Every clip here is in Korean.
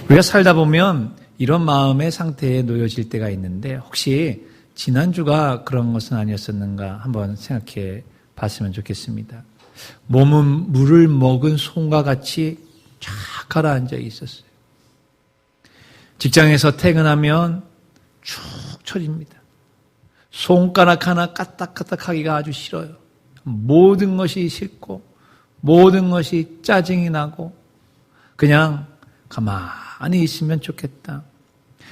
우리가 살다 보면 이런 마음의 상태에 놓여질 때가 있는데 혹시 지난주가 그런 것은 아니었었는가 한번 생각해 봤으면 좋겠습니다. 몸은 물을 먹은 송과 같이 쫙 가라앉아 있었어요. 직장에서 퇴근하면 축 처집니다. 손가락 하나 까딱까딱하기가 아주 싫어요. 모든 것이 싫고 모든 것이 짜증이 나고 그냥 가만히 있으면 좋겠다.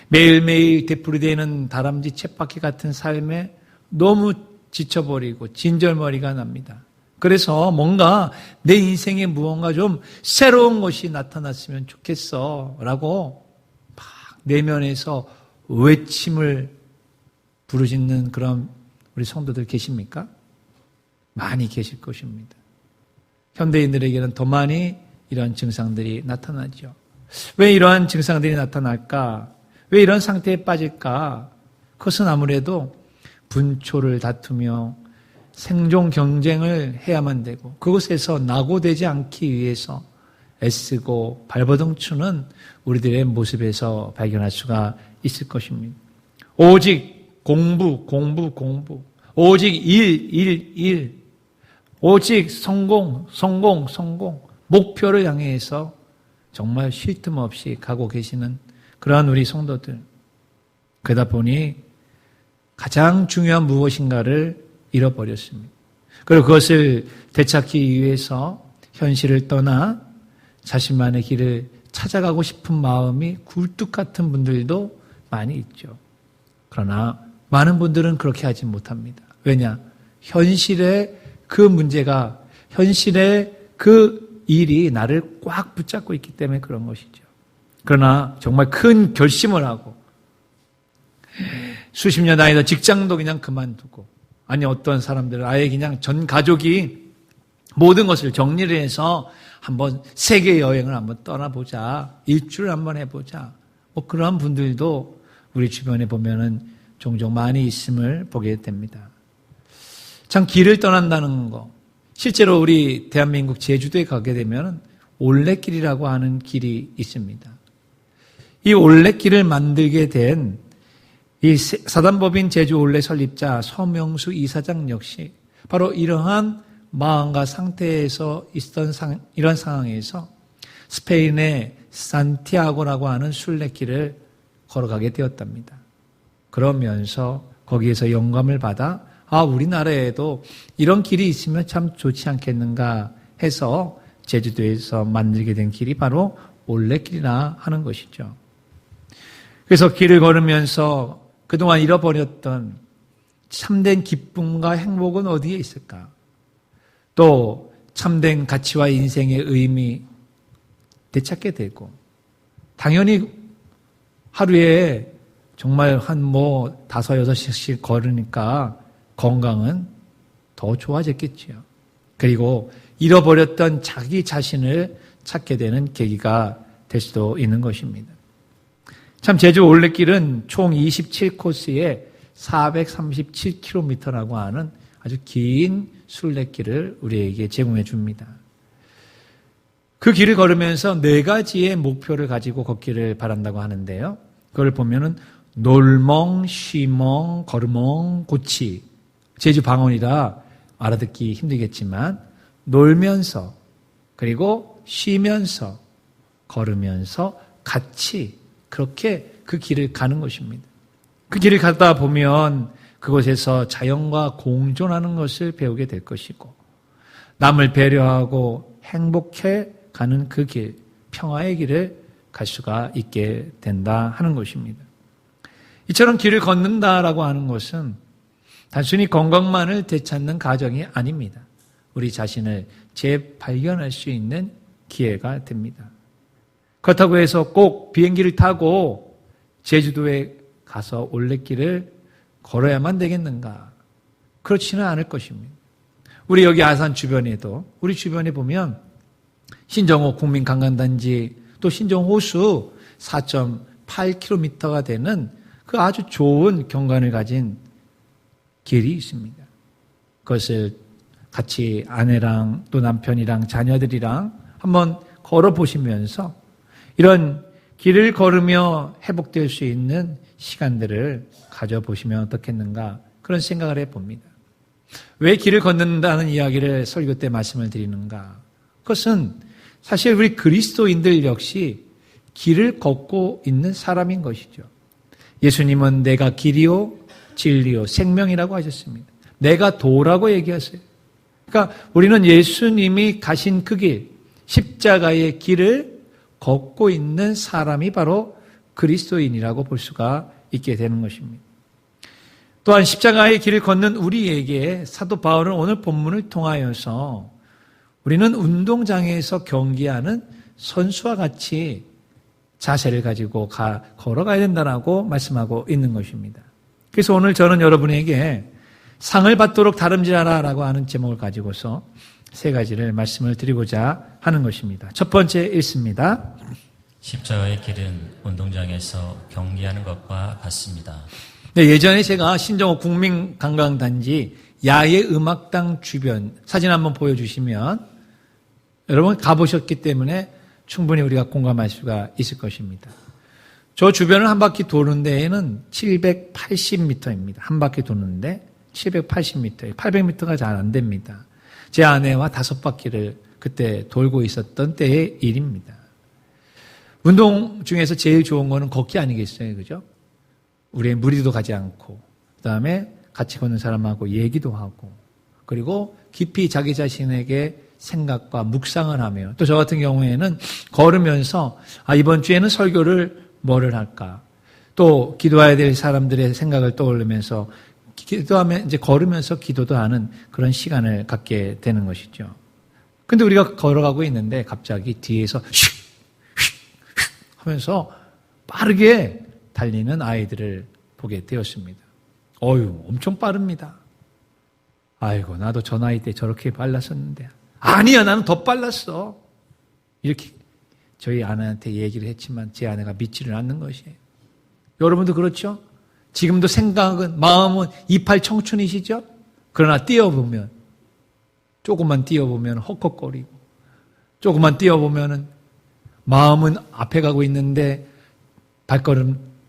매일매일 되풀이되는 다람쥐 쳇바퀴 같은 삶에 너무 지쳐버리고 진절머리가 납니다. 그래서 뭔가 내 인생에 무언가 좀 새로운 것이 나타났으면 좋겠어 라고 막 내면에서 외침을 부르짖는 그런 우리 성도들 계십니까? 많이 계실 것입니다. 현대인들에게는 더 많이 이런 증상들이 나타나죠. 왜 이러한 증상들이 나타날까? 왜 이런 상태에 빠질까? 그것은 아무래도 분초를 다투며 생존 경쟁을 해야만 되고 그곳에서 낙오되지 않기 위해서 애쓰고 발버둥 추는 우리들의 모습에서 발견할 수가 있을 것입니다. 오직 공부. 오직 일. 오직 성공. 목표를 향해서 정말 쉴 틈 없이 가고 계시는 그러한 우리 성도들. 그러다 보니 가장 중요한 무엇인가를 잃어버렸습니다. 그리고 그것을 되찾기 위해서 현실을 떠나 자신만의 길을 찾아가고 싶은 마음이 굴뚝 같은 분들도 많이 있죠. 그러나 많은 분들은 그렇게 하지 못합니다. 왜냐? 현실의 그 문제가, 현실의 그 일이 나를 꽉 붙잡고 있기 때문에 그런 것이죠. 그러나 정말 큰 결심을 하고 수십 년 다니던 직장도 그냥 그만두고 아니 어떤 사람들은 아예 그냥 전 가족이 모든 것을 정리를 해서 한번 세계 여행을 한번 떠나보자. 일주를 한번 해보자. 뭐 그러한 분들도 우리 주변에 보면은 종종 많이 있음을 보게 됩니다. 참 길을 떠난다는 거. 실제로 우리 대한민국 제주도에 가게 되면 올레길이라고 하는 길이 있습니다. 이 올레길을 만들게 된 이 사단법인 제주 올레 설립자 서명수 이사장 역시 바로 이러한 마음과 상태에서 있던 이런 상황에서 스페인의 산티아고라고 하는 순례길을 걸어가게 되었답니다. 그러면서 거기에서 영감을 받아 우리나라에도 이런 길이 있으면 참 좋지 않겠는가 해서 제주도에서 만들게 된 길이 바로 올레길이라 하는 것이죠. 그래서 길을 걸으면서 그동안 잃어버렸던 참된 기쁨과 행복은 어디에 있을까? 또 참된 가치와 인생의 의미 되찾게 되고 당연히 하루에 정말 한 5, 6시간씩 걸으니까 건강은 더 좋아졌겠지요. 그리고 잃어버렸던 자기 자신을 찾게 되는 계기가 될 수도 있는 것입니다. 참 제주 올레길은 총 27코스에 437km라고 하는 아주 긴 순례길을 우리에게 제공해 줍니다. 그 길을 걸으면서 4가지의 목표를 가지고 걷기를 바란다고 하는데요. 그걸 보면은 놀멍, 쉬멍, 걸으멍, 고치. 제주 방언이라 알아듣기 힘들겠지만 놀면서 그리고 쉬면서 걸으면서 같이 그렇게 그 길을 가는 것입니다. 그 길을 가다 보면 그곳에서 자연과 공존하는 것을 배우게 될 것이고 남을 배려하고 행복해 가는 그 길, 평화의 길을 갈 수가 있게 된다 하는 것입니다. 이처럼 길을 걷는다라고 하는 것은 단순히 건강만을 되찾는 과정이 아닙니다. 우리 자신을 재발견할 수 있는 기회가 됩니다. 그렇다고 해서 꼭 비행기를 타고 제주도에 가서 올레길을 걸어야만 되겠는가? 그렇지는 않을 것입니다. 우리 여기 아산 주변에도 우리 주변에 보면 신정호 국민관광단지 또 신정호수 4.8km가 되는 그 아주 좋은 경관을 가진 길이 있습니다. 그것을 같이 아내랑 또 남편이랑 자녀들이랑 한번 걸어보시면서 이런 길을 걸으며 회복될 수 있는 시간들을 가져보시면 어떻겠는가 그런 생각을 해봅니다. 왜 길을 걷는다는 이야기를 설교 때 말씀을 드리는가? 그것은 사실 우리 그리스도인들 역시 길을 걷고 있는 사람인 것이죠. 예수님은 내가 길이요 진리요 생명이라고 하셨습니다. 내가 도라고 얘기하세요. 그러니까 우리는 예수님이 가신 그 길, 십자가의 길을 걷고 있는 사람이 바로 그리스도인이라고 볼 수가 있게 되는 것입니다. 또한 십자가의 길을 걷는 우리에게 사도 바울은 오늘 본문을 통하여서 우리는 운동장에서 경기하는 선수와 같이 자세를 가지고 걸어가야 된다라고 말씀하고 있는 것입니다. 그래서 오늘 저는 여러분에게 상을 받도록 다름질하라라고 하는 제목을 가지고서 세 가지를 말씀을 드리고자 하는 것입니다. 첫 번째 읽습니다. 십자가의 길은 운동장에서 경기하는 것과 같습니다. 네, 예전에 제가 신정호 국민관광단지 야외 음악당 주변 사진 한번 보여주시면 여러분 가보셨기 때문에 충분히 우리가 공감할 수가 있을 것입니다. 저 주변을 한 바퀴 도는 데에는 780m입니다. 한 바퀴 도는데 780m, 800m가 잘 안 됩니다. 제 아내와 5바퀴를 그때 돌고 있었던 때의 일입니다. 운동 중에서 제일 좋은 거는 걷기 아니겠어요? 그죠? 우리의 무리도 가지 않고, 그 다음에 같이 걷는 사람하고 얘기도 하고, 그리고 깊이 자기 자신에게 생각과 묵상을 하며, 또 저 같은 경우에는 걸으면서, 이번 주에는 설교를 뭐를 할까? 또 기도해야 될 사람들의 생각을 떠올리면서 기도하면 이제 걸으면서 기도도 하는 그런 시간을 갖게 되는 것이죠. 근데 우리가 걸어가고 있는데 갑자기 뒤에서 슉 하면서 빠르게 달리는 아이들을 보게 되었습니다. 엄청 빠릅니다. 아이고, 나도 저 나이 때 저렇게 빨랐었는데. 아니야, 나는 더 빨랐어. 이렇게 저희 아내한테 얘기를 했지만 제 아내가 믿지를 않는 것이에요. 여러분도 그렇죠? 지금도 생각은, 마음은 이팔 청춘이시죠? 그러나 뛰어보면, 조금만 뛰어보면 헉헉거리고, 조금만 뛰어보면은 마음은 앞에 가고 있는데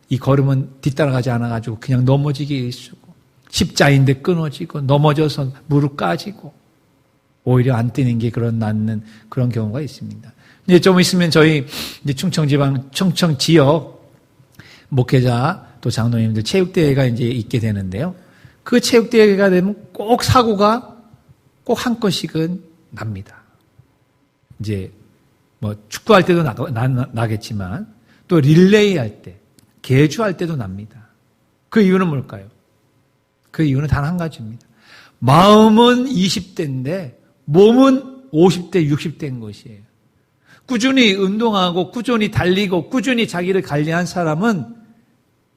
이 걸음은 뒤따라가지 않아가지고 그냥 넘어지기 일쑤고, 십자인데 끊어지고, 넘어져서 무릎 까지고, 오히려 안 뛰는 게 낫는 그런 경우가 있습니다. 이제 좀 있으면 저희 이제 충청 지역 목회자 또 장로님들 체육대회가 이제 있게 되는데요. 그 체육대회가 되면 꼭 사고가 꼭 한 건씩은 납니다. 이제 뭐 축구할 때도 나겠지만 또 릴레이 할 때, 계주할 때도 납니다. 그 이유는 뭘까요? 그 이유는 단 한 가지입니다. 마음은 20대인데 몸은 50대, 60대인 것이에요. 꾸준히 운동하고 꾸준히 달리고 꾸준히 자기를 관리한 사람은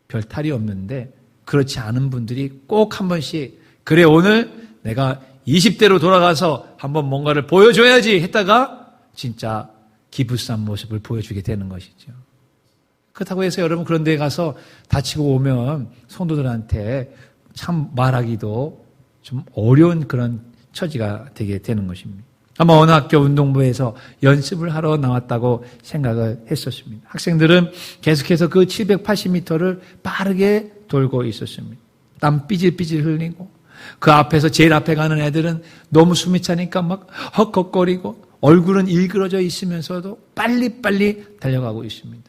별 탈이 없는데 그렇지 않은 분들이 꼭 한 번씩 그래 오늘 내가 20대로 돌아가서 한번 뭔가를 보여줘야지 했다가 진짜 기부싼 모습을 보여주게 되는 것이죠. 그렇다고 해서 여러분 그런 데 가서 다치고 오면 성도들한테 참 말하기도 좀 어려운 그런 처지가 되게 되는 것입니다. 아마 어느 학교 운동부에서 연습을 하러 나왔다고 생각을 했었습니다. 학생들은 계속해서 그 780m를 빠르게 돌고 있었습니다. 땀 삐질삐질 흘리고 그 앞에서 제일 앞에 가는 애들은 너무 숨이 차니까 막 헉헉거리고 얼굴은 일그러져 있으면서도 빨리빨리 달려가고 있습니다.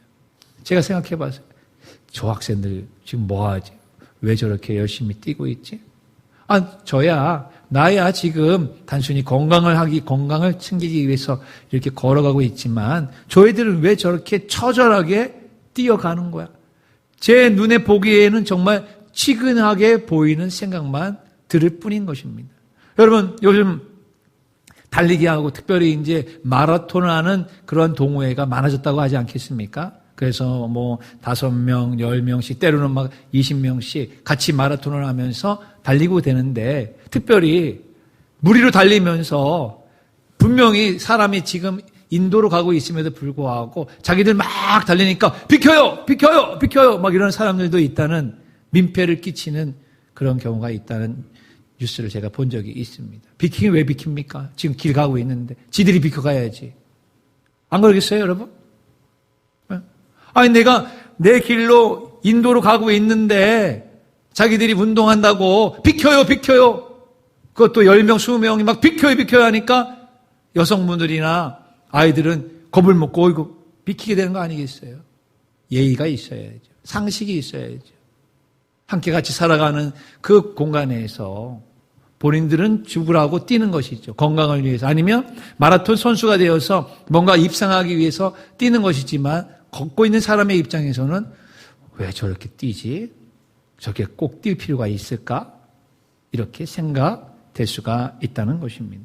제가 생각해 봤어요. 저 학생들 지금 뭐하지? 왜 저렇게 열심히 뛰고 있지? 나야 지금 단순히 건강을 챙기기 위해서 이렇게 걸어가고 있지만 저희들은 왜 저렇게 처절하게 뛰어가는 거야? 제 눈에 보기에는 정말 치근하게 보이는 생각만 들을 뿐인 것입니다. 여러분, 요즘 달리기 하고 특별히 이제 마라톤을 하는 그런 동호회가 많아졌다고 하지 않겠습니까? 그래서 5명, 10명씩 때로는 막 20명씩 같이 마라톤을 하면서 달리고 되는데 특별히 무리로 달리면서 분명히 사람이 지금 인도로 가고 있음에도 불구하고 자기들 막 달리니까 비켜요 막 이런 사람들도 있다는 민폐를 끼치는 그런 경우가 있다는 뉴스를 제가 본 적이 있습니다. 비키긴 왜 비킵니까? 지금 길 가고 있는데 지들이 비켜가야지. 안 그러겠어요 여러분? 아니, 내가 내 길로 인도로 가고 있는데 자기들이 운동한다고 비켜요, 비켜요. 그것도 10명, 20명이 막 비켜요, 비켜요 하니까 여성분들이나 아이들은 겁을 먹고 어이구 비키게 되는 거 아니겠어요? 예의가 있어야죠. 상식이 있어야죠. 함께 같이 살아가는 그 공간에서 본인들은 죽으라고 뛰는 것이죠. 건강을 위해서. 아니면 마라톤 선수가 되어서 뭔가 입상하기 위해서 뛰는 것이지만 걷고 있는 사람의 입장에서는 왜 저렇게 뛰지? 저게 꼭 뛸 필요가 있을까? 이렇게 생각될 수가 있다는 것입니다.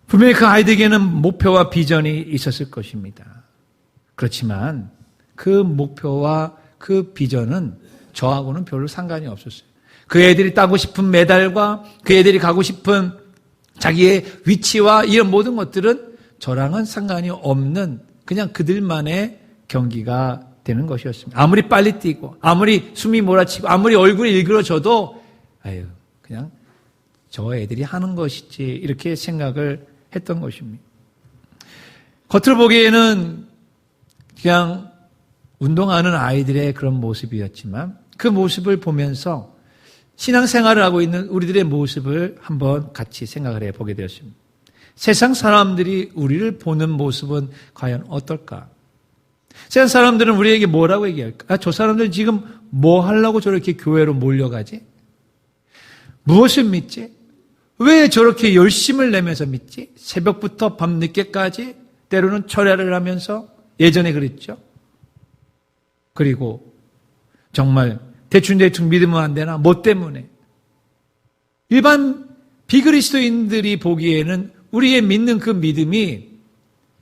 분명히 그 아이들에게는 목표와 비전이 있었을 것입니다. 그렇지만 그 목표와 그 비전은 저하고는 별로 상관이 없었어요. 그 애들이 따고 싶은 메달과 그 애들이 가고 싶은 자기의 위치와 이런 모든 것들은 저랑은 상관이 없는 그냥 그들만의 경기가 되는 것이었습니다. 아무리 빨리 뛰고 아무리 숨이 몰아치고 아무리 얼굴이 일그러져도 아유 그냥 저 애들이 하는 것이지 이렇게 생각을 했던 것입니다. 겉으로 보기에는 그냥 운동하는 아이들의 그런 모습이었지만 그 모습을 보면서 신앙생활을 하고 있는 우리들의 모습을 한번 같이 생각을 해보게 되었습니다. 세상 사람들이 우리를 보는 모습은 과연 어떨까? 세상 사람들은 우리에게 뭐라고 얘기할까? 저 사람들 지금 뭐 하려고 저렇게 교회로 몰려가지? 무엇을 믿지? 왜 저렇게 열심을 내면서 믿지? 새벽부터 밤늦게까지 때로는 철야를 하면서 예전에 그랬죠. 그리고 정말 대충 믿으면 안 되나? 뭐 때문에? 일반 비그리스도인들이 보기에는 우리의 믿는 그 믿음이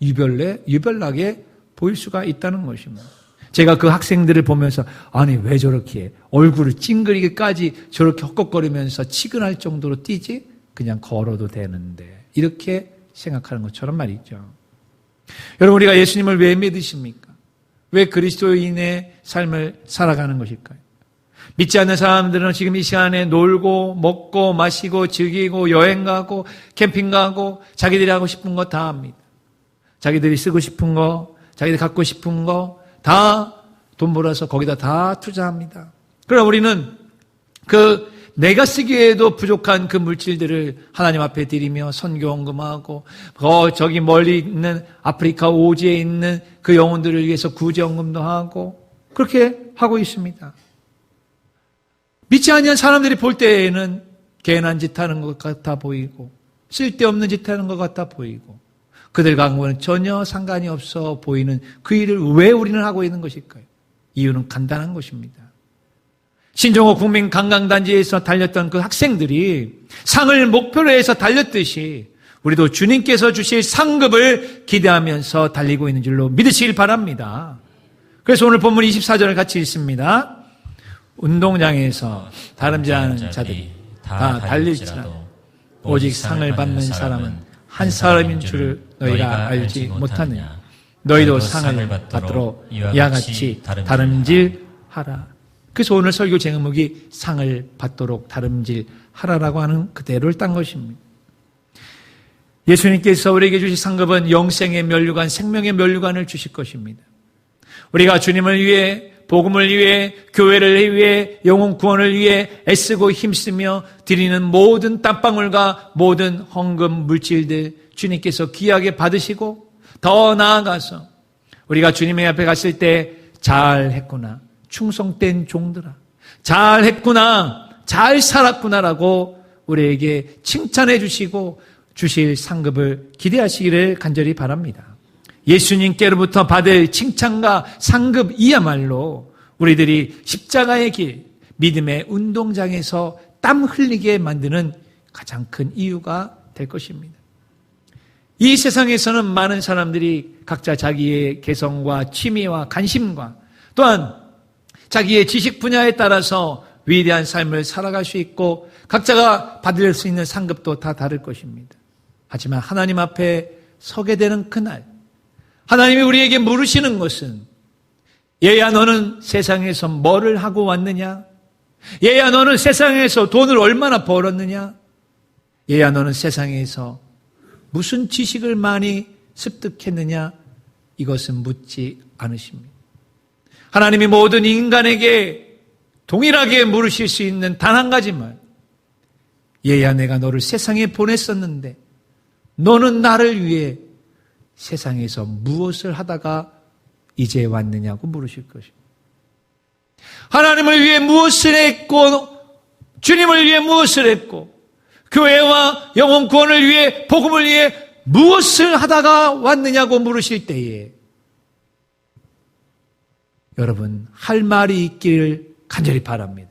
유별나게 보일 수가 있다는 것입니다. 제가 그 학생들을 보면서 아니 왜 저렇게 얼굴을 찡그리게까지 저렇게 헛걱거리면서 치근할 정도로 뛰지? 그냥 걸어도 되는데 이렇게 생각하는 것처럼 말이죠. 여러분 우리가 예수님을 왜 믿으십니까? 왜 그리스도인의 삶을 살아가는 것일까요? 믿지 않는 사람들은 지금 이 시간에 놀고 먹고 마시고 즐기고 여행 가고 캠핑 가고 자기들이 하고 싶은 거 다 합니다. 자기들이 쓰고 싶은 거, 자기들이 갖고 싶은 거 다 돈 벌어서 거기다 다 투자합니다. 그러나 우리는 그 내가 쓰기에도 부족한 그 물질들을 하나님 앞에 드리며 선교 헌금하고 저기 멀리 있는 아프리카 오지에 있는 그 영혼들을 위해서 구제 헌금도 하고 그렇게 하고 있습니다. 믿지 않는 사람들이 볼 때에는 개난 짓 하는 것 같아 보이고 쓸데없는 짓 하는 것 같아 보이고 그들과는 전혀 상관이 없어 보이는 그 일을 왜 우리는 하고 있는 것일까요? 이유는 간단한 것입니다. 신종호 국민관광단지에서 달렸던 그 학생들이 상을 목표로 해서 달렸듯이 우리도 주님께서 주실 상급을 기대하면서 달리고 있는 줄로 믿으시길 바랍니다. 그래서 오늘 본문 24절을 같이 읽습니다. 운동장에서 다름질 하는 자들이 다 달릴지라도 오직 상을 받는 사람은 한 사람인 줄을 너희가 알지 못하느냐. 너희도 상을 받도록 이와 같이 다름질하라. 그래서 오늘 설교 제목이 상을 받도록 다름질하라라고 하는 그대로를 딴 것입니다. 예수님께서 우리에게 주실 상급은 영생의 면류관, 생명의 면류관을 주실 것입니다. 우리가 주님을 위해, 복음을 위해, 교회를 위해, 영혼 구원을 위해 애쓰고 힘쓰며 드리는 모든 땀방울과 모든 헌금 물질들 주님께서 귀하게 받으시고 더 나아가서 우리가 주님의 앞에 갔을 때 잘했구나, 충성된 종들아, 잘했구나, 잘 살았구나라고 우리에게 칭찬해 주시고 주실 상급을 기대하시기를 간절히 바랍니다. 예수님께로부터 받을 칭찬과 상급이야말로 우리들이 십자가의 길, 믿음의 운동장에서 땀 흘리게 만드는 가장 큰 이유가 될 것입니다. 이 세상에서는 많은 사람들이 각자 자기의 개성과 취미와 관심과 또한 자기의 지식 분야에 따라서 위대한 삶을 살아갈 수 있고 각자가 받을 수 있는 상급도 다 다를 것입니다. 하지만 하나님 앞에 서게 되는 그날 하나님이 우리에게 물으시는 것은 얘야 너는 세상에서 뭐를 하고 왔느냐? 얘야 너는 세상에서 돈을 얼마나 벌었느냐? 얘야 너는 세상에서 무슨 지식을 많이 습득했느냐? 이것은 묻지 않으십니다. 하나님이 모든 인간에게 동일하게 물으실 수 있는 단 한 가지 말. 얘야, 내가 너를 세상에 보냈었는데 너는 나를 위해 세상에서 무엇을 하다가 이제 왔느냐고 물으실 것입니다. 하나님을 위해 무엇을 했고, 주님을 위해 무엇을 했고, 교회와 영혼 구원을 위해, 복음을 위해 무엇을 하다가 왔느냐고 물으실 때에 여러분, 할 말이 있기를 간절히 바랍니다.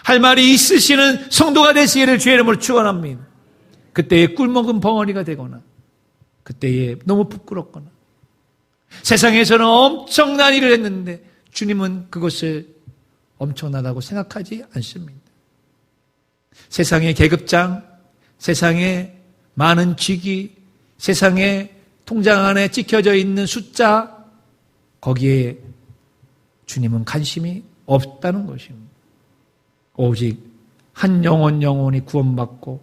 할 말이 있으시는 성도가 되시기를 주의 이름으로 축원합니다. 그때에 꿀먹은 벙어리가 되거나, 그때에 너무 부끄럽거나, 세상에서는 엄청난 일을 했는데 주님은 그것을 엄청나다고 생각하지 않습니다. 세상의 계급장, 세상의 많은 직위, 세상의 통장 안에 찍혀져 있는 숫자, 거기에 주님은 관심이 없다는 것입니다. 오직 한 영혼이 구원받고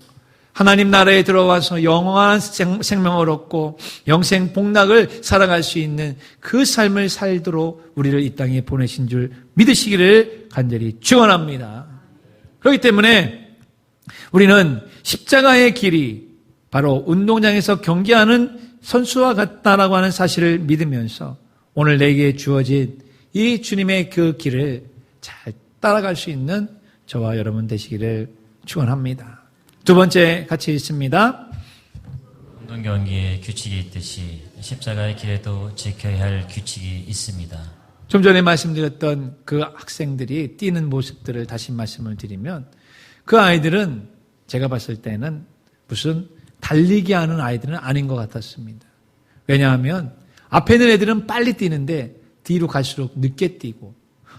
하나님 나라에 들어와서 영원한 생명을 얻고 영생 복락을 살아갈 수 있는 그 삶을 살도록 우리를 이 땅에 보내신 줄 믿으시기를 간절히 축원합니다. 그렇기 때문에 우리는 십자가의 길이 바로 운동장에서 경기하는 선수와 같다라고 하는 사실을 믿으면서 오늘 내게 주어진 이 주님의 그 길을 잘 따라갈 수 있는 저와 여러분 되시기를 축원합니다. 두 번째 같이 읽습니다. 운동 경기에 규칙이 있듯이 십자가의 길에도 지켜야 할 규칙이 있습니다. 좀 전에 말씀드렸던 그 학생들이 뛰는 모습들을 다시 말씀을 드리면 그 아이들은 제가 봤을 때는 무슨 달리기 하는 아이들은 아닌 것 같았습니다. 왜냐하면 앞에 있는 애들은 빨리 뛰는데 뒤로 갈수록 늦게 뛰고,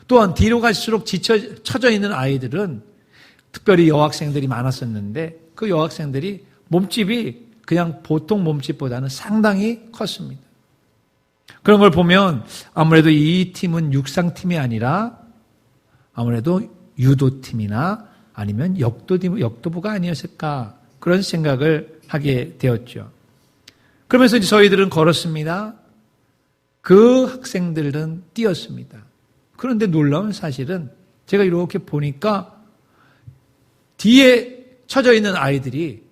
또한 뒤로 갈수록 처져 있는 아이들은 특별히 여학생들이 많았었는데 그 여학생들이 몸집이 그냥 보통 몸집보다는 상당히 컸습니다. 그런 걸 보면 아무래도 이 팀은 육상팀이 아니라 아무래도 유도팀이나 아니면 역도부가 아니었을까, 그런 생각을 하게 되었죠. 그러면서 이제 저희들은 걸었습니다. 그 학생들은 뛰었습니다. 그런데 놀라운 사실은 제가 이렇게 보니까 뒤에 처져 있는 아이들이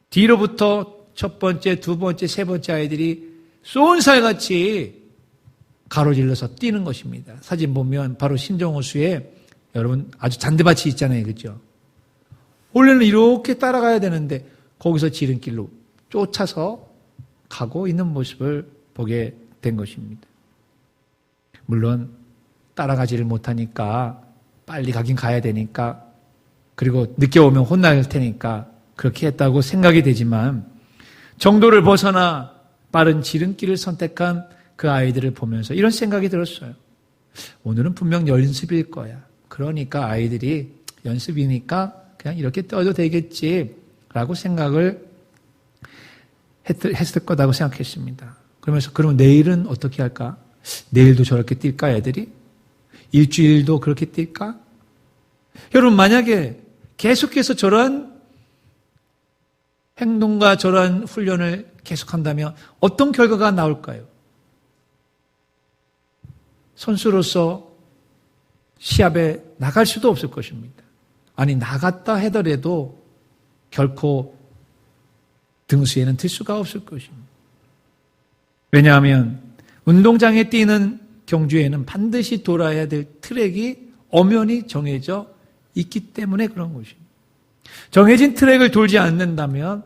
뒤로부터 첫 번째, 두 번째, 세 번째 아이들이 쏜살같이 가로질러서 뛰는 것입니다. 사진 보면 바로 신정호수에 여러분 아주 잔디밭이 있잖아요. 그죠? 원래는 이렇게 따라가야 되는데 거기서 지름길로 쫓아서 가고 있는 모습을 보게 된 것입니다. 물론 따라가지를 못하니까 빨리 가긴 가야 되니까, 그리고 늦게 오면 혼날 테니까 그렇게 했다고 생각이 되지만 정도를 벗어나 빠른 지름길을 선택한 그 아이들을 보면서 이런 생각이 들었어요. 오늘은 분명 연습일 거야. 그러니까 아이들이 연습이니까 그냥 이렇게 떠도 되겠지라고 생각을 했을 거다고 생각했습니다. 그러면서 그러면 내일은 어떻게 할까? 내일도 저렇게 뛸까 애들이? 일주일도 그렇게 뛸까? 여러분, 만약에 계속해서 저런 행동과 저런 훈련을 계속한다면 어떤 결과가 나올까요? 선수로서 시합에 나갈 수도 없을 것입니다. 아니, 나갔다 하더라도 결코 등수에는 들 수가 없을 것입니다. 왜냐하면 운동장에 뛰는 경주에는 반드시 돌아야 될 트랙이 엄연히 정해져 있기 때문에 그런 것입니다. 정해진 트랙을 돌지 않는다면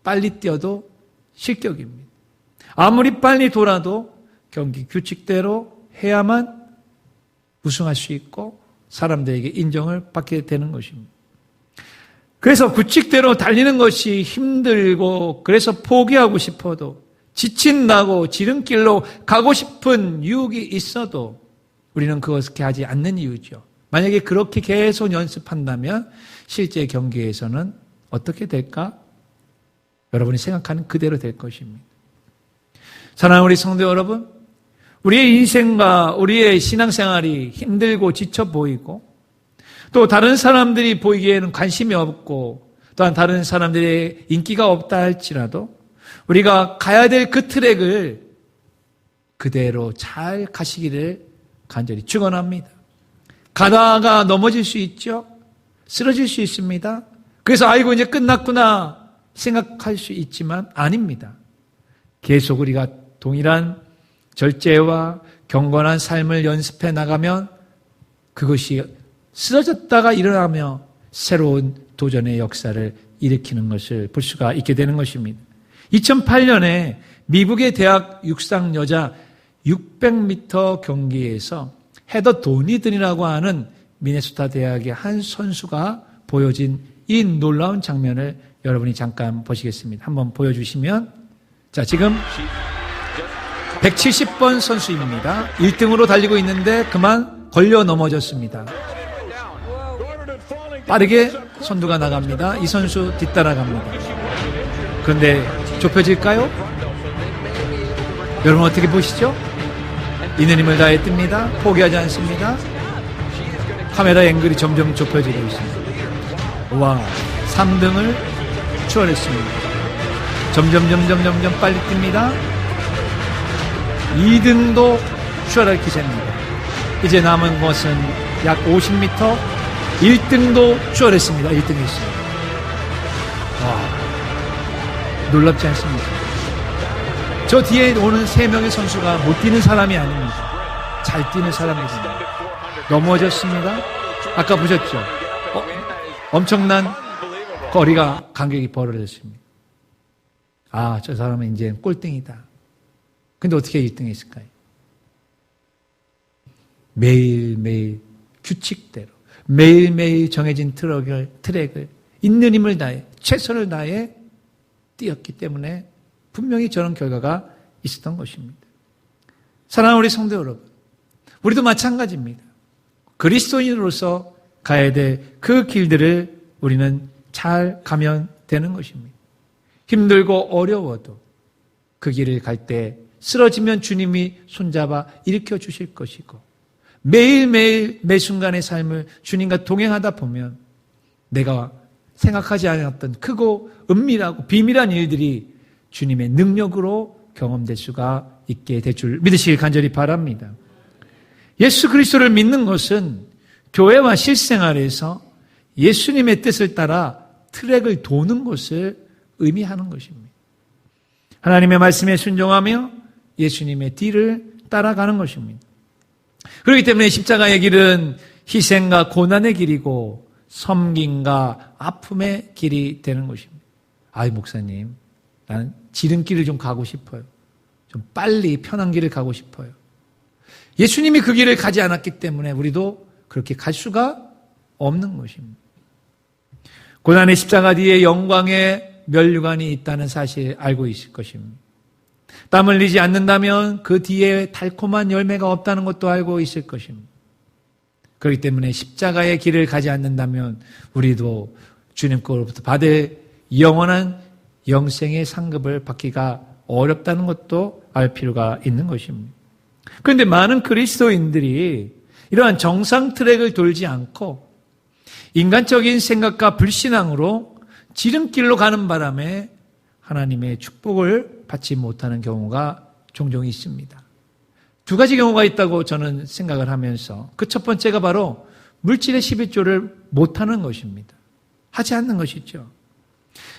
빨리 뛰어도 실격입니다. 아무리 빨리 돌아도 경기 규칙대로 해야만 우승할 수 있고 사람들에게 인정을 받게 되는 것입니다. 그래서 규칙대로 달리는 것이 힘들고 그래서 포기하고 싶어도 지친다고 지름길로 가고 싶은 유혹이 있어도 우리는 그것을 하지 않는 이유죠. 만약에 그렇게 계속 연습한다면 실제 경기에서는 어떻게 될까? 여러분이 생각하는 그대로 될 것입니다. 사랑하는 우리 성도 여러분, 우리의 인생과 우리의 신앙생활이 힘들고 지쳐 보이고 또 다른 사람들이 보이기에는 관심이 없고 또한 다른 사람들의 인기가 없다 할지라도 우리가 가야 될 그 트랙을 그대로 잘 가시기를 간절히 축원합니다. 가다가 넘어질 수 있죠. 쓰러질 수 있습니다. 그래서 아이고 이제 끝났구나 생각할 수 있지만 아닙니다. 계속 우리가 동일한 절제와 경건한 삶을 연습해 나가면 그것이 쓰러졌다가 일어나며 새로운 도전의 역사를 일으키는 것을 볼 수가 있게 되는 것입니다. 2008년에 미국의 대학 육상 여자 600m 경기에서 헤더 도니든이라고 하는 미네소타 대학의 한 선수가 보여진 이 놀라운 장면을 여러분이 잠깐 보시겠습니다. 한번 보여주시면, 자, 지금 170번 선수입니다. 1등으로 달리고 있는데 그만 걸려 넘어졌습니다. 빠르게 선두가 나갑니다. 이 선수 뒤따라갑니다. 그런데 좁혀질까요? 여러분 어떻게 보시죠? 있는 힘을 다해 뜹니다. 포기하지 않습니다. 카메라 앵글이 점점 좁혀지고 있습니다. 와, 3등을 추월했습니다. 점점 빨리 뜁니다. 2등도 추월할 기세입니다. 이제 남은 것은 약 50m. 1등도 추월했습니다. 1등이 있습니다. 와, 놀랍지 않습니까? 저 뒤에 오는 3명의 선수가 못 뛰는 사람이 아닙니다. 잘 뛰는 사람입니다. 넘어졌습니다. 아까 보셨죠? 엄청난 거리가 간격이 벌어졌습니다. 아, 저 사람은 이제 꼴등이다. 근데 어떻게 1등이 있을까요? 매일매일 규칙대로 매일매일 정해진 트랙을 있는 힘을 다해 최선을 다해 뛰었기 때문에 분명히 저런 결과가 있었던 것입니다. 사랑하는 우리 성도 여러분, 우리도 마찬가지입니다. 그리스도인으로서 가야 될 그 길들을 우리는 잘 가면 되는 것입니다. 힘들고 어려워도 그 길을 갈 때 쓰러지면 주님이 손잡아 일으켜 주실 것이고, 매일매일 매 순간의 삶을 주님과 동행하다 보면 내가 생각하지 않았던 크고 은밀하고 비밀한 일들이 주님의 능력으로 경험될 수가 있게 될 줄 믿으시길 간절히 바랍니다. 예수 그리스도를 믿는 것은 교회와 실생활에서 예수님의 뜻을 따라 트랙을 도는 것을 의미하는 것입니다. 하나님의 말씀에 순종하며 예수님의 뒤를 따라가는 것입니다. 그렇기 때문에 십자가의 길은 희생과 고난의 길이고 섬김과 아픔의 길이 되는 것입니다. 아이, 목사님, 나는 지름길을 좀 가고 싶어요. 좀 빨리 편한 길을 가고 싶어요. 예수님이 그 길을 가지 않았기 때문에 우리도 그렇게 갈 수가 없는 것입니다. 고난의 십자가 뒤에 영광의 면류관이 있다는 사실 알고 있을 것입니다. 땀 흘리지 않는다면 그 뒤에 달콤한 열매가 없다는 것도 알고 있을 것입니다. 그렇기 때문에 십자가의 길을 가지 않는다면 우리도 주님 거로부터 받을 영원한 영생의 상급을 받기가 어렵다는 것도 알 필요가 있는 것입니다. 그런데 많은 그리스도인들이 이러한 정상 트랙을 돌지 않고 인간적인 생각과 불신앙으로 지름길로 가는 바람에 하나님의 축복을 받지 못하는 경우가 종종 있습니다. 두 가지 경우가 있다고 저는 생각을 하면서, 그 첫 번째가 바로 물질의 11조를 못하는 것입니다. 하지 않는 것이죠.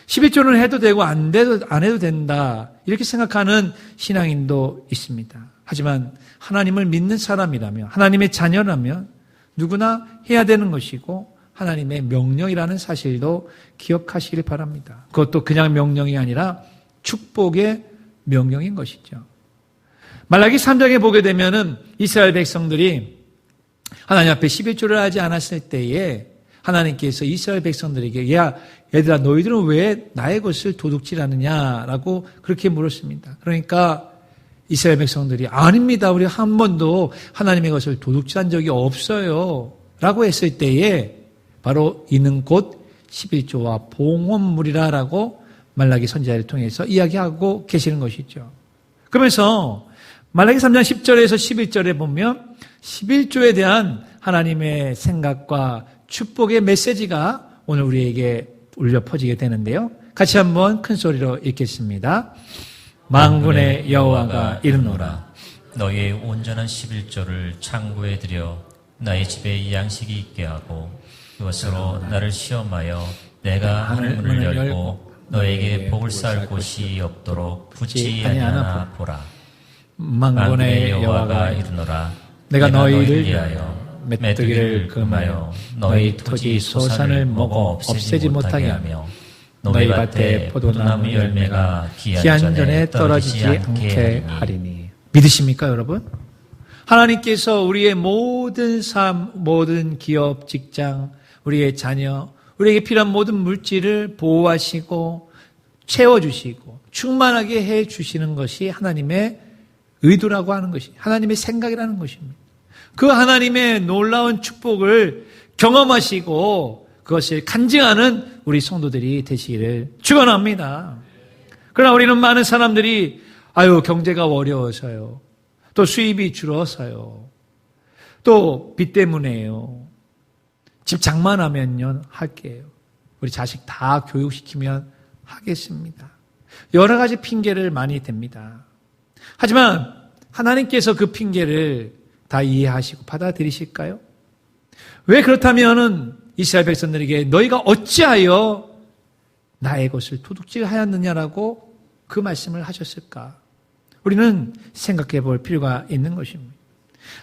11조는 해도 되고 안 해도 된다, 이렇게 생각하는 신앙인도 있습니다. 하지만 하나님을 믿는 사람이라면, 하나님의 자녀라면 누구나 해야 되는 것이고 하나님의 명령이라는 사실도 기억하시길 바랍니다. 그것도 그냥 명령이 아니라 축복의 명령인 것이죠. 말라기 3장에 보게 되면은 이스라엘 백성들이 하나님 앞에 11조를 하지 않았을 때에 하나님께서 이스라엘 백성들에게, 야, 얘들아, 너희들은 왜 나의 것을 도둑질하느냐라고 그렇게 물었습니다. 그러니까 이스라엘 백성들이, 아닙니다, 우리 한 번도 하나님의 것을 도둑질한 적이 없어요 라고 했을 때에 바로 이는 곧 11조와 봉헌물이라라고 말라기 선지자를 통해서 이야기하고 계시는 것이죠. 그러면서 말라기 3장 10절에서 11절에 보면 11조에 대한 하나님의 생각과 축복의 메시지가 오늘 우리에게 울려 퍼지게 되는데요. 같이 한번 큰 소리로 읽겠습니다. 만군의 여호와가 이르노라. 너희의 온전한 11조를 창고에 들여 나의 집에 양식이 있게 하고 이것으로 나를 시험하여 내가 하늘문을 열고 너에게 복을 쌓을 곳이 없도록 붙지 아니하나 보라. 만군의 여호와가 이르노라. 내가 너희를 위하여 메뚜기를 금하여 너희 토지 소산을 먹어 없애지 못하게 하며 너희 밭에 포도나무 열매가 기한 전에 떨어지지 않게 하리니. 믿으십니까, 여러분? 하나님께서 우리의 모든 삶, 모든 기업, 직장, 우리의 자녀, 우리에게 필요한 모든 물질을 보호하시고 채워주시고 충만하게 해주시는 것이 하나님의 의도라고 하는 것이, 하나님의 생각이라는 것입니다. 그 하나님의 놀라운 축복을 경험하시고 그것을 간증하는 우리 성도들이 되시기를 축원합니다. 그러나 우리는 많은 사람들이 경제가 어려워서요, 또 수입이 줄어서요, 또 빚 때문에요, 집 장만하면요 할게요, 우리 자식 다 교육시키면 하겠습니다, 여러 가지 핑계를 많이 댑니다. 하지만 하나님께서 그 핑계를 다 이해하시고 받아들이실까요? 왜 그렇다면은 이스라엘 백성들에게 너희가 어찌하여 나의 것을 도둑질하였느냐라고 그 말씀을 하셨을까? 우리는 생각해 볼 필요가 있는 것입니다.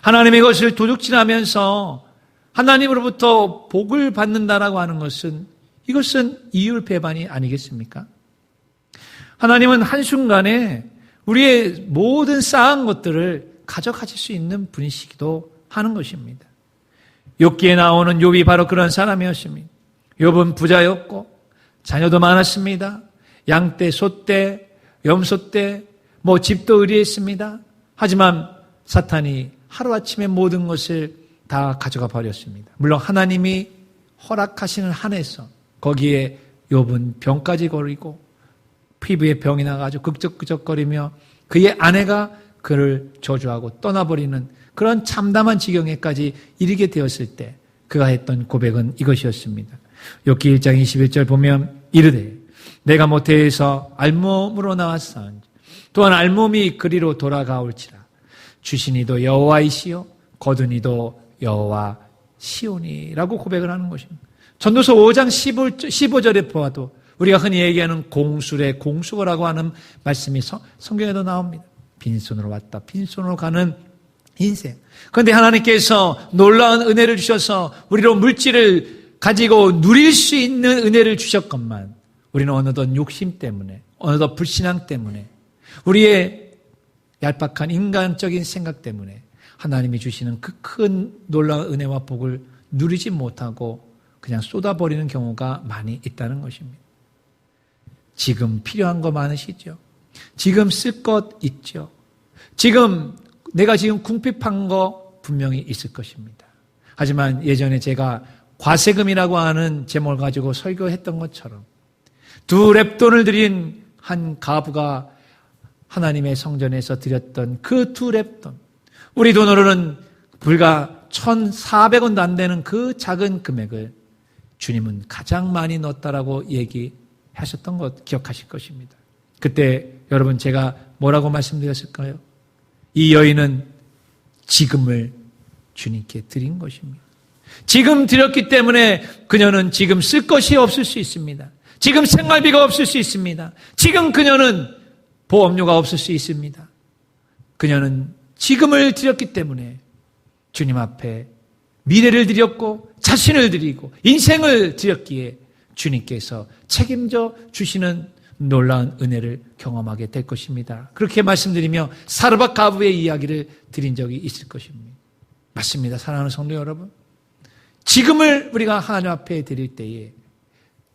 하나님의 것을 도둑질하면서 하나님으로부터 복을 받는다라고 하는 것은, 이것은 이율배반이 아니겠습니까? 하나님은 한순간에 우리의 모든 쌓은 것들을 가져가실 수 있는 분이시기도 하는 것입니다. 욥기에 나오는 욥이 바로 그런 사람이었습니다. 욥은 부자였고 자녀도 많았습니다. 양떼, 소떼, 염소떼, 집도 의리했습니다. 하지만 사탄이 하루아침에 모든 것을 다 가져가 버렸습니다. 물론 하나님이 허락하시는 한에서 거기에 욥은 병까지 걸리고 피부에 병이 나가지고 극적극적거리며 그의 아내가 그를 저주하고 떠나버리는 그런 참담한 지경에까지 이르게 되었을 때 그가 했던 고백은 이것이었습니다. 욥기 1장 21절 보면 이르되 내가 모태에서 알몸으로 나왔사온지 또한 알몸이 그리로 돌아가올지라 주신 이도 여호와이시요 거둔 이도 여호와시오니라고 고백을 하는 것입니다. 전도서 5장 15절에 보아도 우리가 흔히 얘기하는 공수래, 공수거라고 하는 말씀이 성경에도 나옵니다. 빈손으로 왔다 빈손으로 가는 인생. 그런데 하나님께서 놀라운 은혜를 주셔서 우리로 물질을 가지고 누릴 수 있는 은혜를 주셨건만 우리는 어느덧 욕심 때문에, 어느덧 불신앙 때문에, 우리의 얄팍한 인간적인 생각 때문에 하나님이 주시는 그 큰 놀라운 은혜와 복을 누리지 못하고 그냥 쏟아버리는 경우가 많이 있다는 것입니다. 지금 필요한 거 많으시죠? 지금 쓸 것 있죠? 내가 지금 궁핍한 거 분명히 있을 것입니다. 하지만 예전에 제가 과세금이라고 하는 제목을 가지고 설교했던 것처럼 2렙돈을 드린 한 가부가 하나님의 성전에서 드렸던 그 2렙돈, 우리 돈으로는 불과 1,400원도 안 되는 그 작은 금액을 주님은 가장 많이 넣었다라고 얘기하셨던 것 기억하실 것입니다. 그때 여러분 제가 뭐라고 말씀드렸을까요? 이 여인은 지금을 주님께 드린 것입니다. 지금 드렸기 때문에 그녀는 지금 쓸 것이 없을 수 있습니다. 지금 생활비가 없을 수 있습니다. 지금 그녀는 보험료가 없을 수 있습니다. 그녀는 지금을 드렸기 때문에 주님 앞에 미래를 드렸고 자신을 드리고 인생을 드렸기에 주님께서 책임져 주시는 놀라운 은혜를 경험하게 될 것입니다. 그렇게 말씀드리며 사르밧 가부의 이야기를 드린 적이 있을 것입니다. 맞습니다. 사랑하는 성도 여러분, 지금을 우리가 하나님 앞에 드릴 때에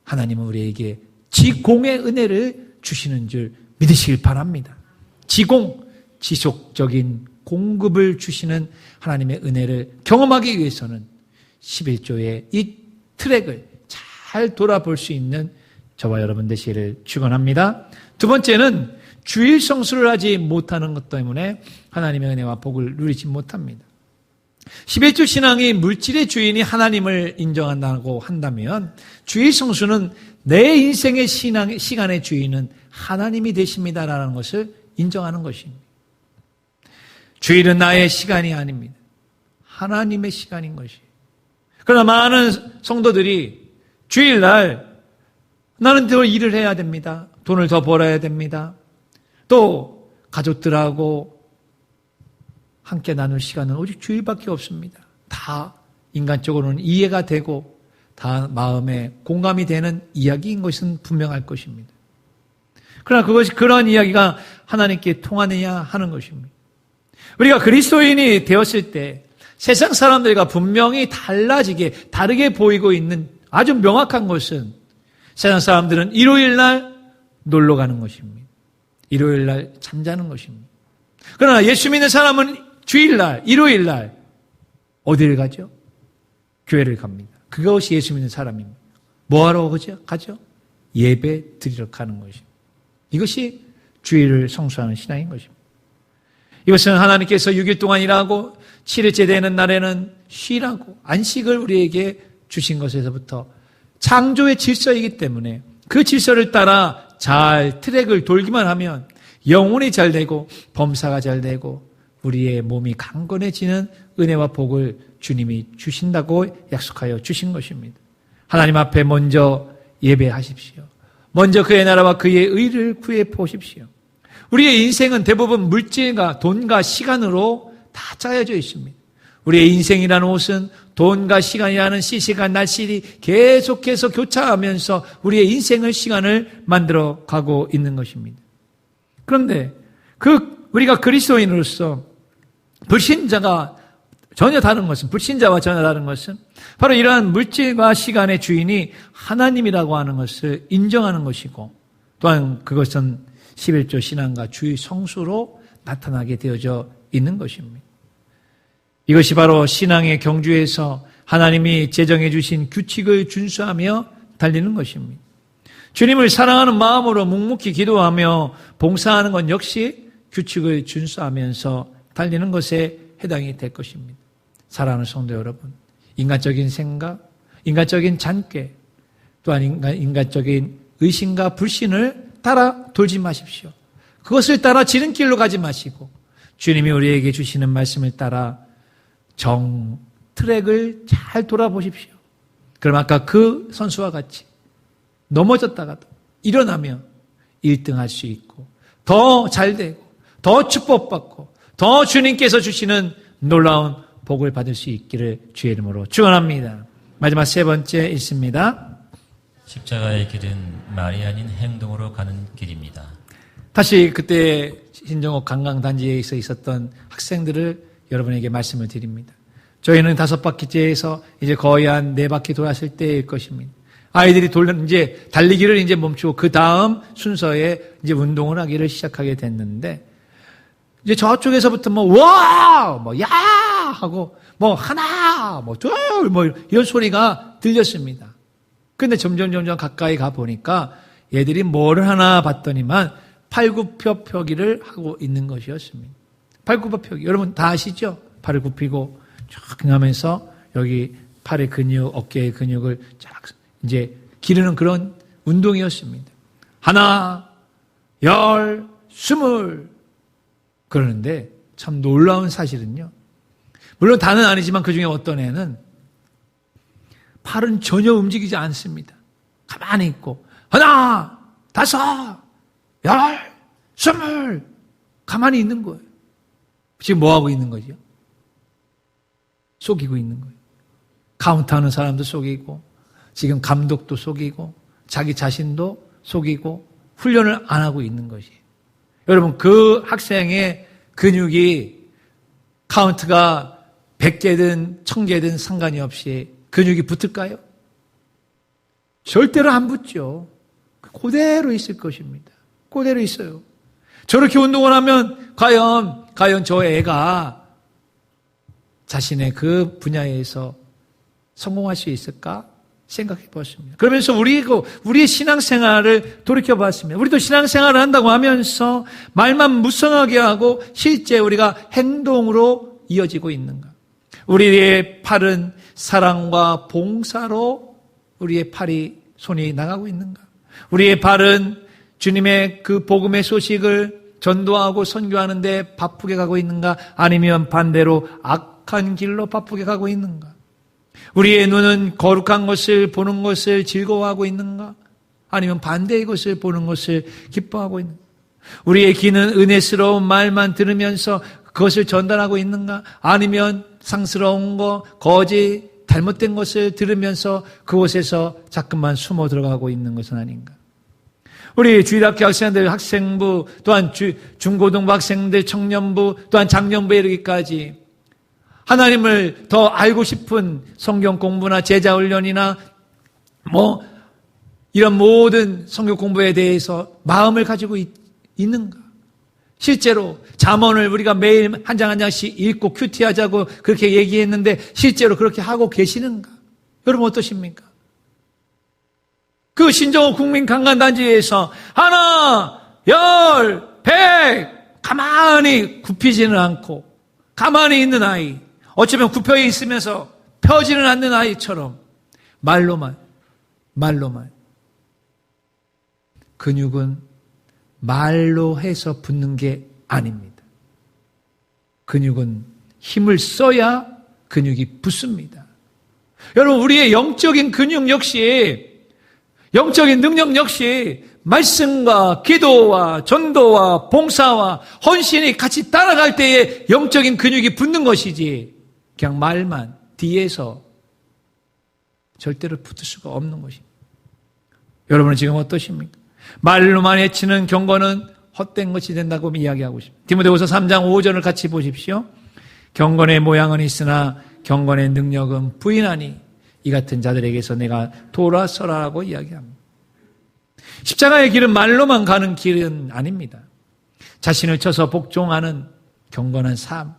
하나님은 우리에게 지공의 은혜를 주시는 줄 믿으시길 바랍니다. 지속적인 공급을 주시는 하나님의 은혜를 경험하기 위해서는 11조의 이 트랙을 잘 돌아볼 수 있는 저와 여러분 되시기를 축원합니다. 두 번째는 주일 성수를 하지 못하는 것 때문에 하나님의 은혜와 복을 누리지 못합니다. 11조 신앙이 물질의 주인이 하나님을 인정한다고 한다면 주일 성수는 내 인생의 시간의 주인은 하나님이 되십니다라는 것을 인정하는 것입니다. 주일은 나의 시간이 아닙니다. 하나님의 시간인 것이. 그러나 많은 성도들이 주일날 나는 더 일을 해야 됩니다. 돈을 더 벌어야 됩니다. 또 가족들하고 함께 나눌 시간은 오직 주일밖에 없습니다. 다 인간적으로는 이해가 되고 다 마음에 공감이 되는 이야기인 것은 분명할 것입니다. 그러나 그런 이야기가 하나님께 통하느냐 하는 것입니다. 우리가 그리스도인이 되었을 때 세상 사람들과 분명히 다르게 보이고 있는 아주 명확한 것은 세상 사람들은 일요일날 놀러 가는 것입니다. 일요일날 잠자는 것입니다. 그러나 예수 믿는 사람은 주일날, 일요일날 어디를 가죠? 교회를 갑니다. 그것이 예수 믿는 사람입니다. 뭐하러 가죠? 예배 드리러 가는 것입니다. 이것이 주일을 성수하는 신앙인 것입니다. 이것은 하나님께서 6일 동안 일하고 7일째 되는 날에는 쉬라고 안식을 우리에게 주신 것에서부터 창조의 질서이기 때문에 그 질서를 따라 잘 트랙을 돌기만 하면 영혼이 잘 되고 범사가 잘 되고 우리의 몸이 강건해지는 은혜와 복을 주님이 주신다고 약속하여 주신 것입니다. 하나님 앞에 먼저 예배하십시오. 먼저 그의 나라와 그의 의를 구해 보십시오. 우리의 인생은 대부분 물질과 돈과 시간으로 다 짜여져 있습니다. 우리의 인생이라는 옷은 돈과 시간이라는 시시간 날씨이 계속해서 교차하면서 우리의 인생의 시간을 만들어 가고 있는 것입니다. 그런데 우리가 그리스도인으로서 불신자와 전혀 다른 것은 바로 이러한 물질과 시간의 주인이 하나님이라고 하는 것을 인정하는 것이고 또한 그것은 11조 신앙과 주의 성수로 나타나게 되어져 있는 것입니다. 이것이 바로 신앙의 경주에서 하나님이 제정해 주신 규칙을 준수하며 달리는 것입니다. 주님을 사랑하는 마음으로 묵묵히 기도하며 봉사하는 것 역시 규칙을 준수하면서 달리는 것에 해당이 될 것입니다. 사랑하는 성도 여러분, 인간적인 생각, 인간적인 잔꾀, 또한 인간적인 의심과 불신을 따라 돌지 마십시오. 그것을 따라 지름길로 가지 마시고 주님이 우리에게 주시는 말씀을 따라 트랙을 잘 돌아보십시오. 그럼 아까 그 선수와 같이 넘어졌다가도 일어나며 1등할 수 있고 더 잘되고 더 축복받고 더 주님께서 주시는 놀라운 복을 받을 수 있기를 주의 이름으로 축원합니다. 마지막 세 번째 있습니다. 십자가의 길은 말이 아닌 행동으로 가는 길입니다. 다시 그때 신정옥 관광단지에 있었던 학생들을 여러분에게 말씀을 드립니다. 저희는 5바퀴째에서 이제 거의 한 4바퀴 돌았을 때일 것입니다. 아이들이 이제 달리기를 이제 멈추고 그 다음 순서에 이제 운동을 하기를 시작하게 됐는데 이제 저쪽에서부터 야! 하고 하나, 둘, 이런 소리가 들렸습니다. 근데 점점 가까이 가 보니까 얘들이 뭐를 하나 봤더니만 팔굽혀펴기를 하고 있는 것이었습니다. 팔굽혀펴기. 여러분 다 아시죠? 팔을 굽히고 쫙 하면서 여기 팔의 근육, 어깨의 근육을 쫙 이제 기르는 그런 운동이었습니다. 1, 10, 20. 그러는데 참 놀라운 사실은요. 물론 다는 아니지만 그중에 어떤 애는 팔은 전혀 움직이지 않습니다. 가만히 있고 1, 5, 10, 20 가만히 있는 거예요. 지금 뭐하고 있는 거죠? 속이고 있는 거예요. 카운트하는 사람도 속이고 지금 감독도 속이고 자기 자신도 속이고 훈련을 안 하고 있는 것이에요. 여러분 그 학생의 근육이 카운트가 100개든 1000개든 상관이 없이 근육이 붙을까요? 절대로 안 붙죠. 그대로 있을 것입니다. 그대로 있어요. 저렇게 운동을 하면 과연 저 애가 자신의 그 분야에서 성공할 수 있을까 생각해 보았습니다. 그러면서 우리의 신앙생활을 돌이켜 봤습니다. 우리도 신앙생활을 한다고 하면서 말만 무성하게 하고 실제 우리가 행동으로 이어지고 있는가? 우리의 팔은 사랑과 봉사로 우리의 손이 나가고 있는가? 우리의 발은 주님의 그 복음의 소식을 전도하고 선교하는데 바쁘게 가고 있는가? 아니면 반대로 악한 길로 바쁘게 가고 있는가? 우리의 눈은 거룩한 것을 보는 것을 즐거워하고 있는가? 아니면 반대의 것을 보는 것을 기뻐하고 있는가? 우리의 귀는 은혜스러운 말만 들으면서 그것을 전달하고 있는가? 아니면 상스러운 거, 거짓, 잘못된 것을 들으면서 그곳에서 자꾸만 숨어 들어가고 있는 것은 아닌가? 우리 주일학교 학생들, 학생부, 또한 중고등부 학생들, 청년부, 또한 장년부에 이르기까지 하나님을 더 알고 싶은 성경 공부나 제자 훈련이나 이런 모든 성경 공부에 대해서 마음을 가지고 있는가? 실제로 잠언을 우리가 매일 한 장 한 장씩 읽고 큐티하자고 그렇게 얘기했는데 실제로 그렇게 하고 계시는가? 여러분 어떠십니까? 그 신정호 국민강간단지에서 하나, 열, 백 가만히 굽히지는 않고 가만히 있는 아이, 어쩌면 굽혀 있으면서 펴지는 않는 아이처럼 말로만 근육은 말로 해서 붙는 게 아닙니다. 근육은 힘을 써야 근육이 붙습니다. 여러분, 우리의 영적인 근육 역시, 영적인 능력 역시 말씀과 기도와 전도와 봉사와 헌신이 같이 따라갈 때에 영적인 근육이 붙는 것이지 그냥 말만 뒤에서 절대로 붙을 수가 없는 것입니다. 여러분은 지금 어떠십니까? 말로만 외치는 경건은 헛된 것이 된다고 이야기하고 있습니다. 디모데후서 3장 5절을 같이 보십시오. 경건의 모양은 있으나 경건의 능력은 부인하니 이 같은 자들에게서 내가 돌아서라고 이야기합니다. 십자가의 길은 말로만 가는 길은 아닙니다. 자신을 쳐서 복종하는 경건한 삶,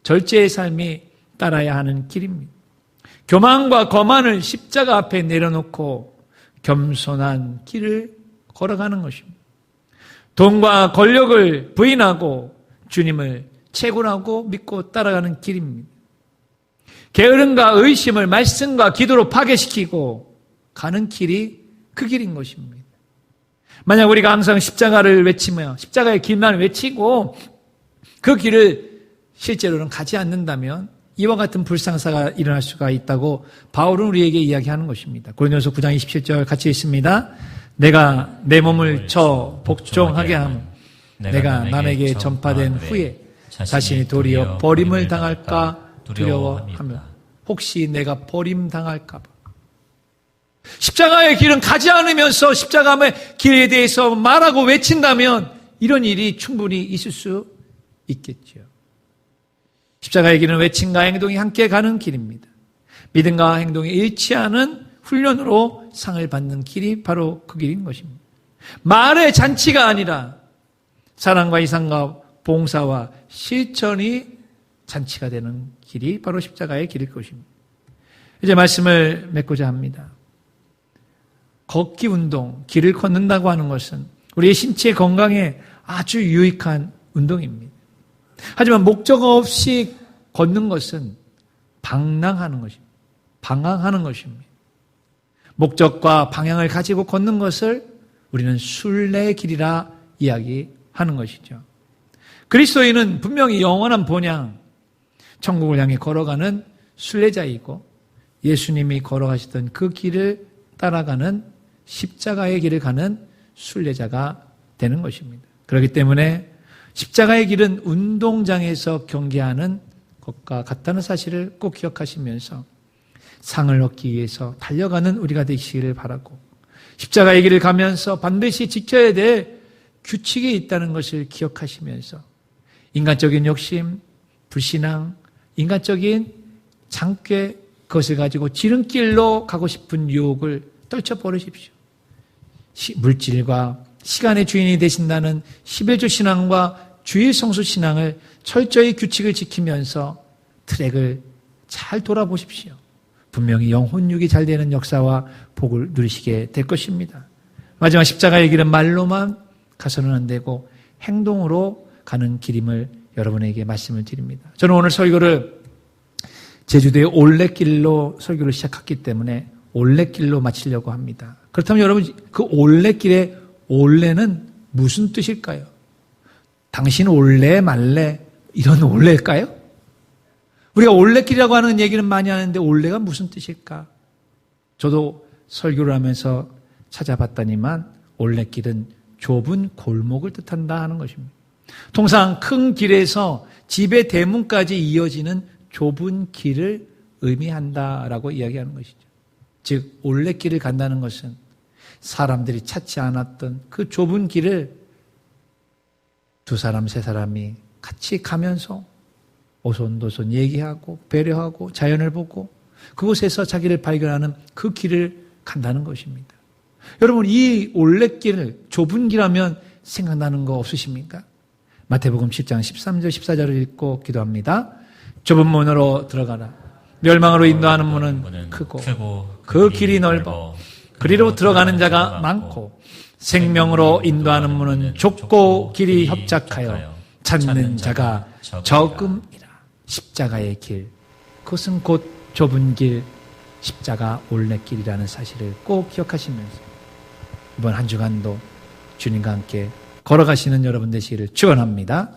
절제의 삶이 따라야 하는 길입니다. 교만과 거만을 십자가 앞에 내려놓고 겸손한 길을 걸어가는 것입니다. 돈과 권력을 부인하고 주님을 채굴하고 믿고 따라가는 길입니다. 게으름과 의심을 말씀과 기도로 파괴시키고 가는 길이 그 길인 것입니다. 만약 우리가 항상 십자가를 외치며 십자가의 길만 외치고 그 길을 실제로는 가지 않는다면 이와 같은 불상사가 일어날 수가 있다고 바울은 우리에게 이야기하는 것입니다. 고린도서 9장 27절 같이 읽습니다. 내가 내 몸을 쳐 복종하게 함 내가 남에게 전파된 후에 자신이 도리어 버림을 당할까 두려워합니다. 혹시 내가 버림당할까 봐. 십자가의 길은 가지 않으면서 십자가의 길에 대해서 말하고 외친다면 이런 일이 충분히 있을 수 있겠죠. 십자가의 길은 외침과 행동이 함께 가는 길입니다. 믿음과 행동이 일치하는 훈련으로 상을 받는 길이 바로 그 길인 것입니다. 말의 잔치가 아니라 사랑과 이상과 봉사와 실천이 잔치가 되는 길이 바로 십자가의 길일 것입니다. 이제 말씀을 맺고자 합니다. 걷기 운동, 길을 걷는다고 하는 것은 우리의 신체 건강에 아주 유익한 운동입니다. 하지만 목적 없이 걷는 것은 방랑하는 것입니다. 방황하는 것입니다. 목적과 방향을 가지고 걷는 것을 우리는 순례의 길이라 이야기하는 것이죠. 그리스도인은 분명히 영원한 본향, 천국을 향해 걸어가는 순례자이고 예수님이 걸어가시던 그 길을 따라가는 십자가의 길을 가는 순례자가 되는 것입니다. 그렇기 때문에 십자가의 길은 운동장에서 경기하는 것과 같다는 사실을 꼭 기억하시면서 상을 얻기 위해서 달려가는 우리가 되시기를 바라고 십자가의 길을 가면서 반드시 지켜야 될 규칙이 있다는 것을 기억하시면서 인간적인 욕심, 불신앙, 인간적인 장괴 그것을 가지고 지름길로 가고 싶은 유혹을 떨쳐버리십시오. 물질과 시간의 주인이 되신다는 11조 신앙과 주일 성수 신앙을 철저히 규칙을 지키면서 트랙을 잘 돌아보십시오. 분명히 영혼육이 잘 되는 역사와 복을 누리시게 될 것입니다. 마지막 십자가의 길은 말로만 가서는 안 되고 행동으로 가는 길임을 여러분에게 말씀을 드립니다. 저는 오늘 설교를 제주도의 올레길로 설교를 시작했기 때문에 올레길로 마치려고 합니다. 그렇다면 여러분 그 올레길의 올레는 무슨 뜻일까요? 당신 올래 말래 이런 올래일까요? 우리가 올레길이라고 하는 얘기는 많이 하는데 올레가 무슨 뜻일까? 저도 설교를 하면서 찾아봤더니만 올레길은 좁은 골목을 뜻한다 하는 것입니다. 통상 큰 길에서 집의 대문까지 이어지는 좁은 길을 의미한다라고 이야기하는 것이죠. 즉 올레길을 간다는 것은 사람들이 찾지 않았던 그 좁은 길을 두 사람, 세 사람이 같이 가면서 오손도손 얘기하고 배려하고 자연을 보고 그곳에서 자기를 발견하는 그 길을 간다는 것입니다. 여러분 이 올레길, 좁은 길하면 생각나는 거 없으십니까? 마태복음 10장 13절 14절을 읽고 기도합니다. 좁은 문으로 들어가라. 멸망으로 인도하는 문은 크고 그 길이 넓어 그리로 들어가는 자가 많고 생명으로 인도하는 문은 좁고 길이 협착하여 찾는 자가 적음이라. 십자가의 길, 그것은 곧 좁은 길, 십자가 올레길이라는 사실을 꼭 기억하시면서 이번 한 주간도 주님과 함께 걸어가시는 여러분 되시기를 축원합니다.